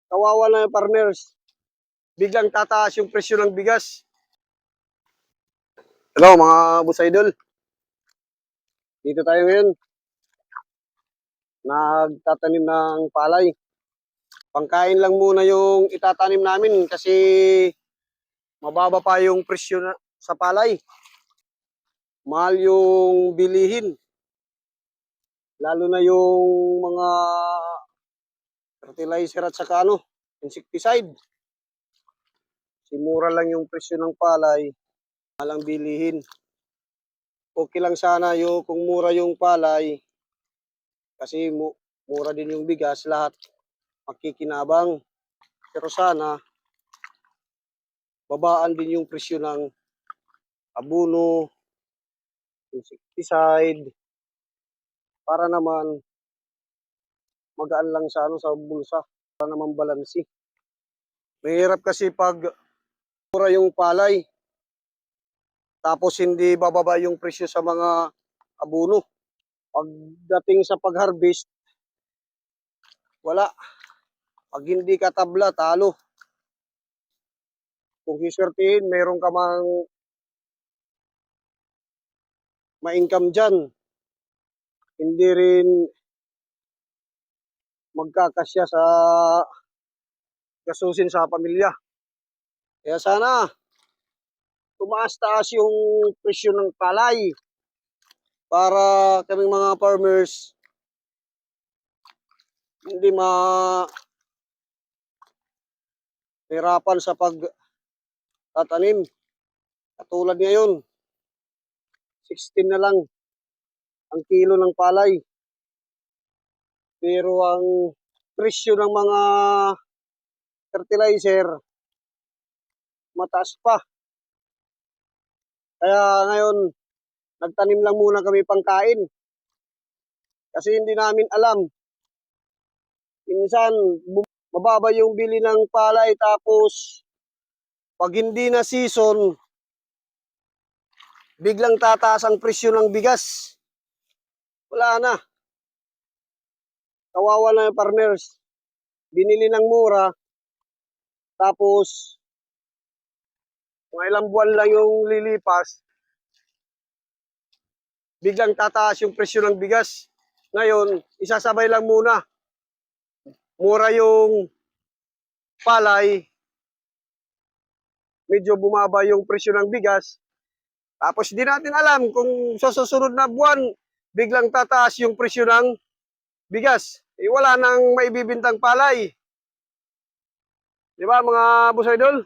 Kawawa na yung farmers. Biglang tataas yung presyo ng bigas. Hello mga boss idol. Dito tayo ngayon. Nagtatanim ng palay. Pangkain lang muna yung itatanim namin kasi mababa pa yung presyo sa palay. Mahal yung bilihin. Lalo na yung mga fertilizer at saka insecticide. Simura lang yung presyo ng palay, mahal ang bilihin. Okay lang sana yung kung mura yung palay kasi mura din yung bigas, lahat makikinabang. Pero sana babaan din yung presyo ng abono, insecticide para naman magaan lang sa bulsa, para naman balansi. Mahirap kasi pag mura yung palay tapos hindi bababa yung presyo sa mga abono. Pagdating sa pag-harvest, wala. Pag hindi ka tabla, talo. Kung siswertihin, meron ka mang ma-income dyan. Hindi rin magkakasya sa gasusin sa pamilya. Kaya sana, tumaas-taas yung presyo ng palay para kaming mga farmers hindi mahirapan sa pagtatanim. Katulad ngayon, 16 na lang ang kilo ng palay. Pero ang presyo ng mga fertilizer, mataas pa. Kaya ngayon, nagtanim lang muna kami pangkain. Kasi hindi namin alam. Minsan, mababa yung bili ng palay tapos pag hindi na season, biglang tataas ang presyo ng bigas. Wala na. Kawawa na yung farmers. Binili ng mura, tapos mga ilang buwan lang yung lilipas, biglang tataas yung presyo ng bigas. Ngayon, isasabay lang muna. Mura yung palay, medyo bumaba yung presyo ng bigas. Tapos di natin alam kung sa susunod na buwan, biglang tataas yung presyo ng bigas. Wala nang maibibintang palay. Di ba mga boss idol?